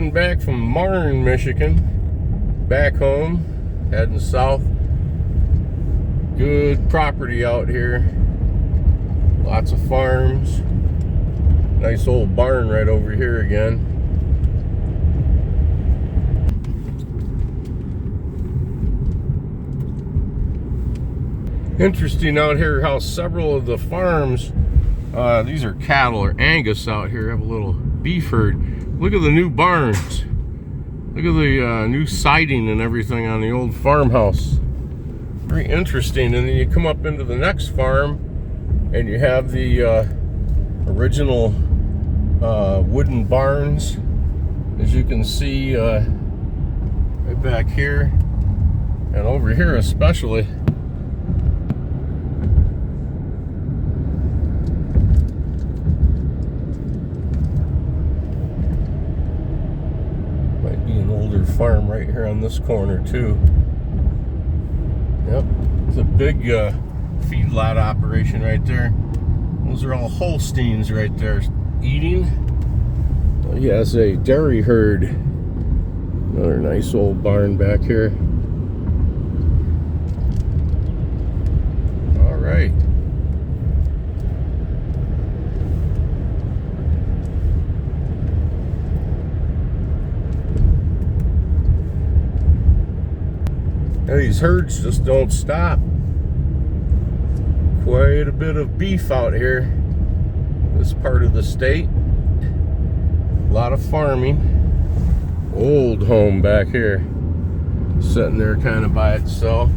heading back from Marne, Michigan, back home, heading south. Good property out here. Lots of farms. Nice old barn right over here again. Interesting out here how several of the farms, these are cattle or Angus out here, have a little beef herd. Look at the new barns. Look at the new siding and everything on the old farmhouse. Very interesting. And then you come up into the next farm and you have the original wooden barns, as you can see right back here and over here especially. Might be an older farm right here on this corner too. Yep, it's a big feedlot operation right there. Those are all Holsteins right there eating. Oh, yeah, it's a dairy herd. Another nice old barn back here. All right. Now, these herds just don't stop. Quite a bit of beef out here, this part of the state. A lot of farming. Old home back here, sitting there kind of by itself.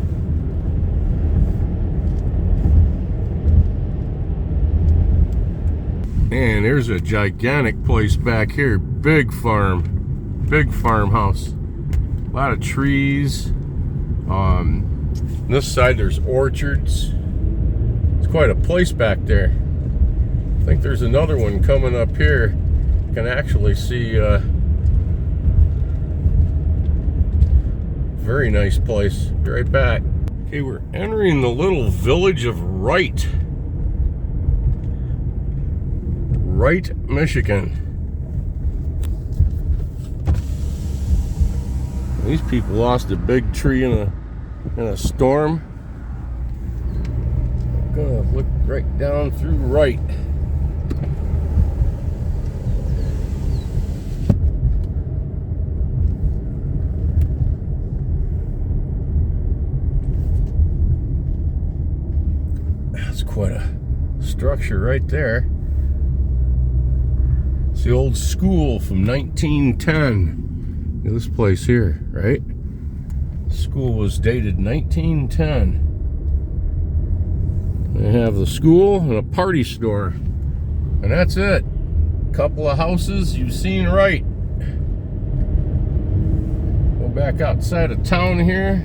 Man, there's a gigantic place back here. Big farm, big farmhouse. A lot of trees. This side there's orchards. It's quite a place back there. I think there's another one coming up here. You can actually see very nice place. Be right back. Okay, we're entering the little village of Wright, Michigan. These people lost a big tree in a storm. I'm gonna look right down through Wright. That's quite a structure right there. It's the old school from 1910. This place here, right? The school was dated 1910. They have the school and a party store, and that's it. Couple of houses, you've seen right. Go back outside of town here.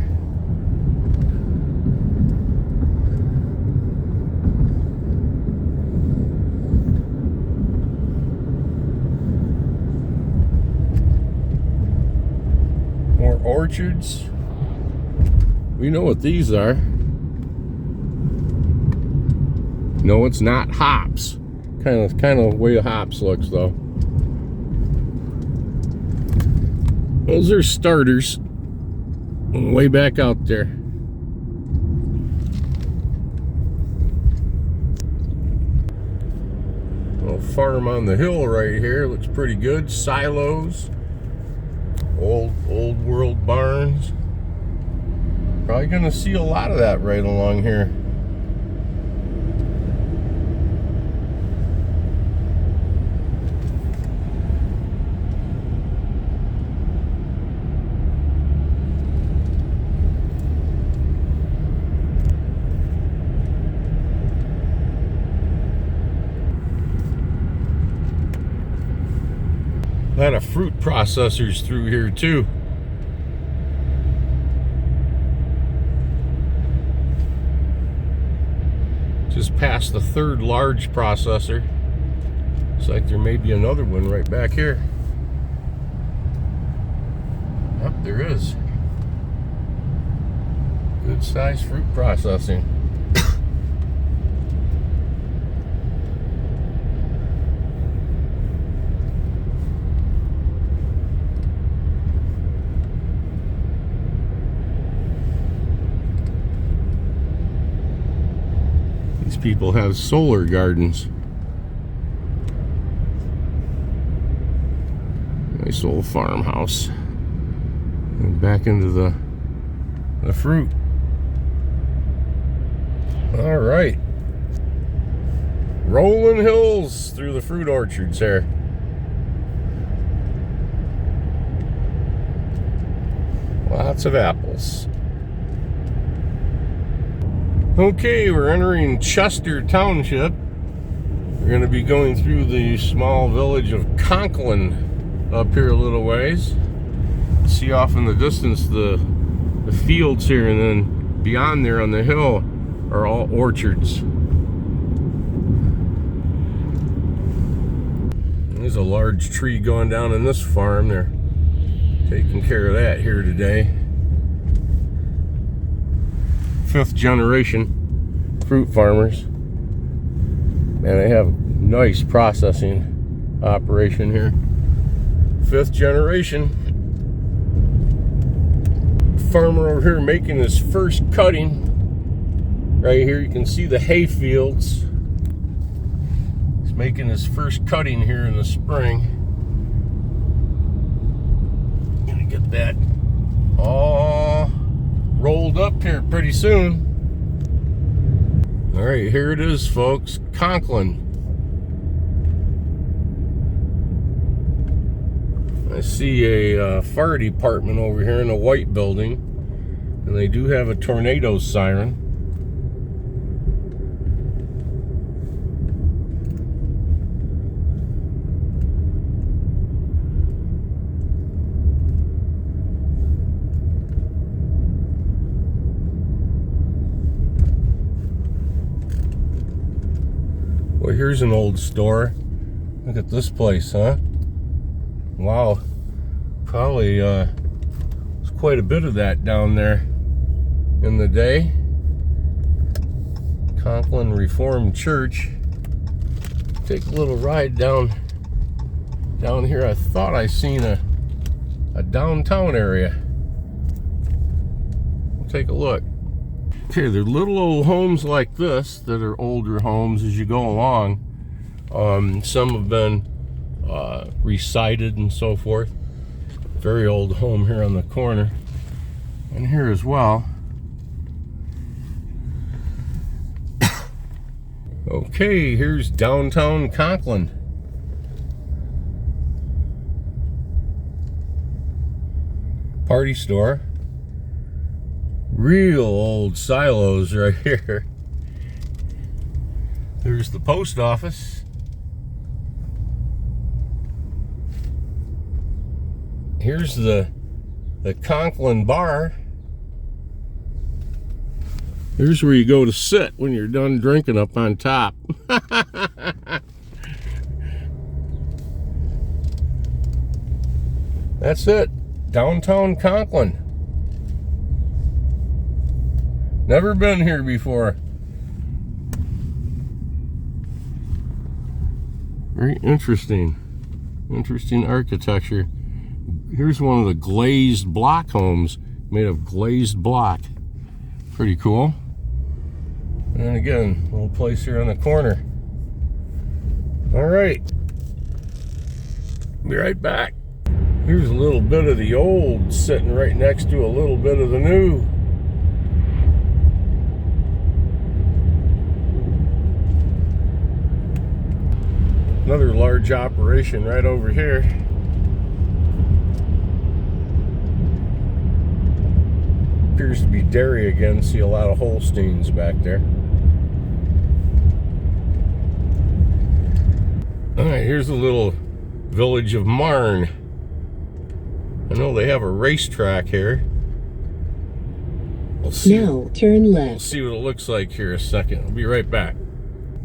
More orchards. We know what these are. No, it's not hops. Kind of the way hops looks though. Those are starters. Way back out there. Little farm on the hill right here. Looks pretty good. Silos. Old world barns. Probably gonna see a lot of that right along here. A lot of fruit processors through here too. Just past the third large processor. Looks like there may be another one right back here. Yep, there is. Good size fruit processing. people have solar gardens. Nice old farmhouse. And back into the fruit. All right. Rolling hills through the fruit orchards there. Lots of apples. Okay, we're entering Chester Township. We're going to be going through the small village of Conklin up here a little ways. See off in the distance the fields here, and then beyond there on the hill are all orchards. There's a large tree going down in this farm. They're taking care of that here today. 5th generation fruit farmers, and they have nice processing operation here. 5th generation farmer over here making his first cutting. Right here you can see the hay fields. He's making his first cutting here in the spring. Gonna get that all rolled up here pretty soon. All right, here it is, folks. Conklin. I see a fire department over here in the white building, and they do have a tornado siren. Well, here's an old store. Look at this place, huh? Wow. Probably there's quite a bit of that down there in the day. Conklin Reformed Church. Take a little ride down here. I thought I seen a downtown area. We'll take a look. Okay, they're little old homes like this that are older homes as you go along. Some have been recited and so forth. Very old home here on the corner, and here as well. Okay, here's downtown Conklin. Party store. Real old silos right here. There's the post office. Here's the Conklin bar. Here's where you go to sit when you're done drinking up on top. That's it. Downtown Conklin. Never been here before. Very interesting. Interesting architecture. Here's one of the glazed block homes, made of glazed block. Pretty cool. And again, a little place here on the corner. All right. Be right back. Here's a little bit of the old sitting right next to a little bit of the new. Another large operation right over here. Appears to be dairy again. See a lot of Holsteins back there. Alright, here's a little village of Marne. I know they have a racetrack here. We'll see. Now turn left. We'll see what it looks like here in a second. I'll be right back.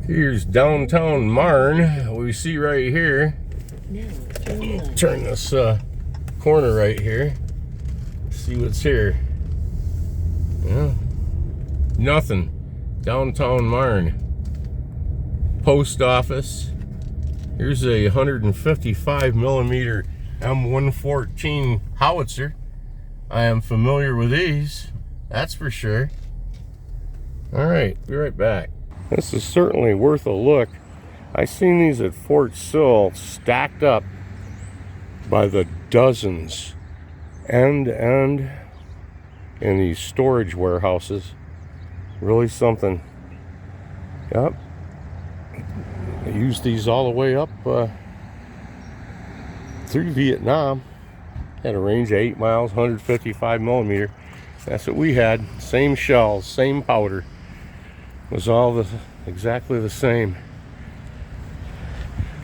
Here's downtown Marne. We see right here. Now turn left. Turn this corner right here. See what's here. Yeah, nothing. Downtown Marne. Post office. Here's a 155 millimeter M-114 Howitzer. I am familiar with these, that's for sure. All right, be right back. This is certainly worth a look. I seen these at Fort Sill stacked up by the dozens, end to end, in these storage warehouses. Really something. Yep. They used these all the way up through Vietnam. Had a range of 8 miles, 155 millimeter. That's what we had. Same shells, same powder. Was all exactly the same.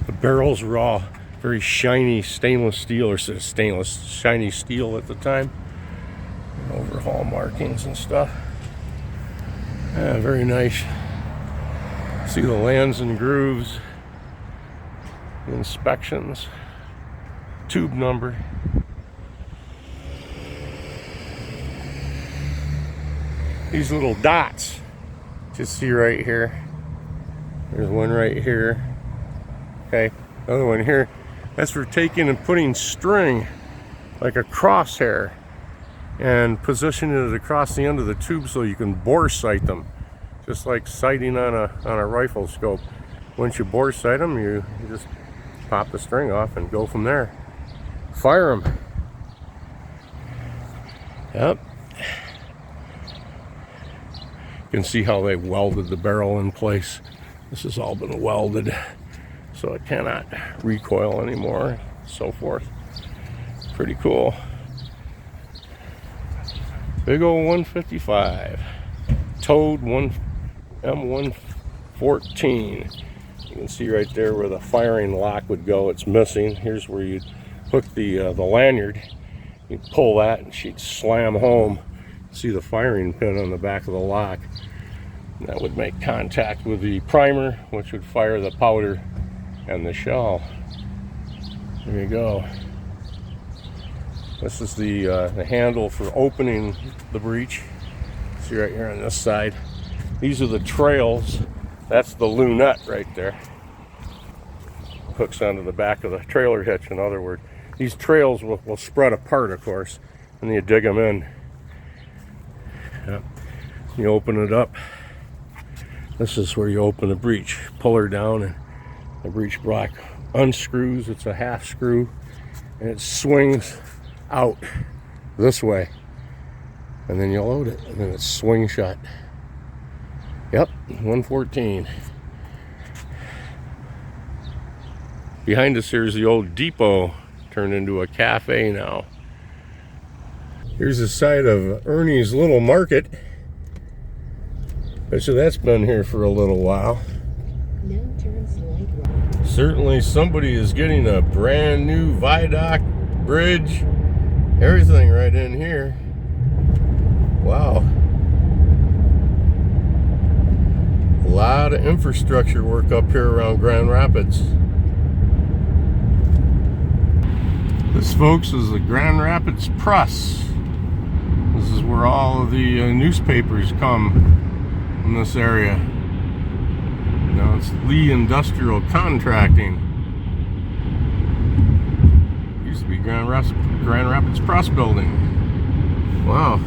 The barrels were all very shiny stainless steel, or shiny steel at the time. Overhaul markings and stuff. Yeah, very nice. See the lands and grooves, inspections, tube number. These little dots, just see right here. There's one right here. Okay, another one here. That's for taking and putting string, like a crosshair, and positioning it across the end of the tube so you can bore sight them, just like sighting on a rifle scope. Once you bore sight them, you just pop the string off and go from there. Fire them. Yep. You can see how they welded the barrel in place. This has all been welded, so it cannot recoil anymore, so forth. Pretty cool. Big old 155. Towed M-114. You can see right there where the firing lock would go. It's missing. Here's where you'd hook the lanyard. You'd pull that and she'd slam home. See the firing pin on the back of the lock. That would make contact with the primer, which would fire the powder and the shell. There you go. This is the handle for opening the breech. See right here on this side. These are the trails. That's the lunette right there. Hooks onto the back of the trailer hitch, in other words. These trails will spread apart, of course, and you dig them in. Yep. You open it up. This is where you open the breech. Pull her down and the breech block unscrews. It's a half screw and it swings out this way. And then you load it and then it's swing shut. Yep, 114. Behind us here's the old depot, turned into a cafe now. Here's the side of Ernie's Little Market. Bet you that's been here for a little while. Certainly somebody is getting a brand new viaduct, bridge, everything right in here. Wow. A lot of infrastructure work up here around Grand Rapids. This, folks, is the Grand Rapids Press. This is where all of the newspapers come in this area. Now it's Lee Industrial Contracting. Used to be Grand Rapids Press Building. Wow.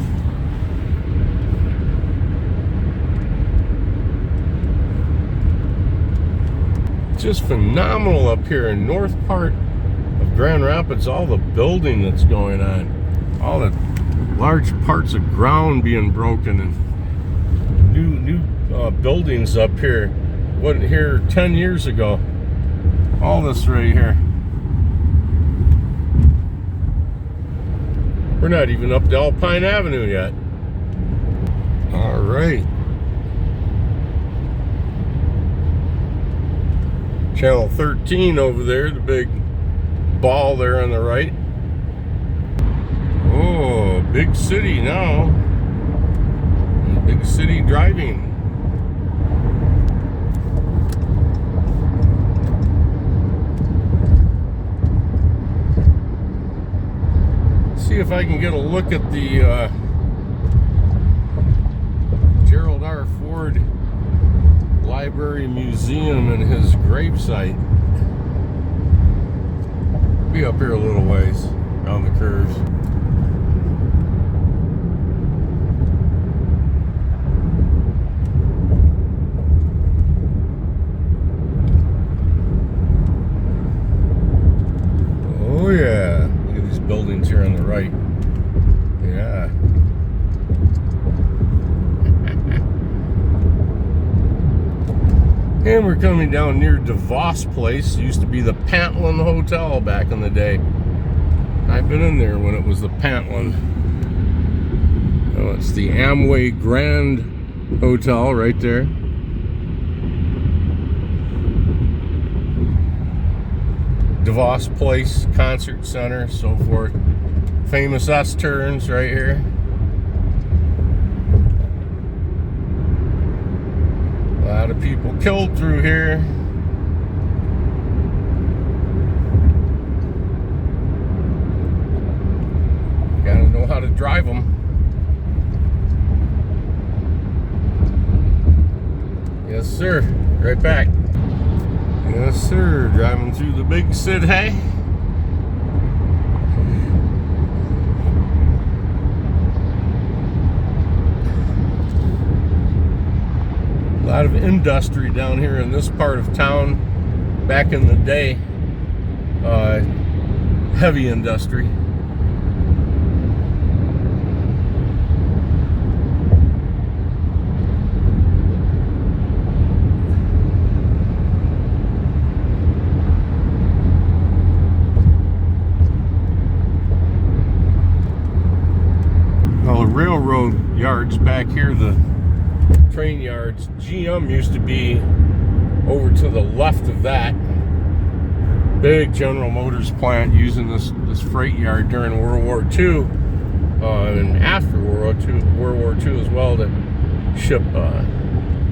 Just phenomenal up here in north part of Grand Rapids. All the building that's going on, all the large parts of ground being broken, and new buildings up here. Wasn't here 10 years ago. All this right here. We're not even up to Alpine Avenue yet. All right. Channel 13 over there, the big ball there on the right. Oh, big city now. Big city driving. See if I can get a look at the Gerald R. Ford Library Museum and his gravesite. Be up here a little ways around the curves. buildings here on the right. Yeah. And we're coming down near DeVos Place. It used to be the Pantlin Hotel back in the day. I've been in there when it was the Pantlin. Oh, it's the Amway Grand Hotel right there. DeVos Place, Concert Center, so forth. Famous S-turns right here. A lot of people killed through here. Gotta know how to drive them. Yes, sir. Right back. Yes, sir. Driving through the big city. A lot of industry down here in this part of town. Back in the day, heavy industry. Well, the railroad yards back here, the train yards, GM used to be over to the left of that. Big General Motors plant using this freight yard during World War II and after World War II as well, to ship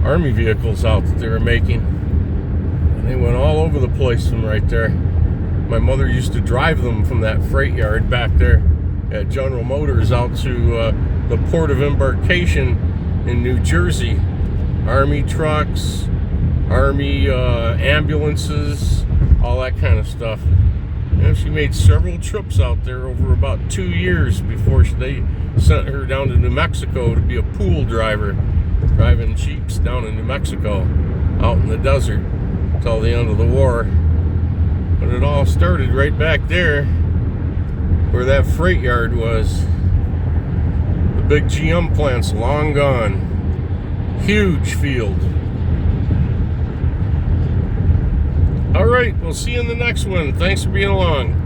Army vehicles out that they were making. And they went all over the place from right there. My mother used to drive them from that freight yard back there at General Motors out to the port of embarkation in New Jersey. Army trucks, Army ambulances, all that kind of stuff. You know, she made several trips out there over about 2 years before they sent her down to New Mexico to be a pool driver, driving Jeeps down in New Mexico, out in the desert, till the end of the war. But it all started right back there where that freight yard was. The big GM plant's long gone. Huge field. All right, we'll see you in the next one. Thanks for being along.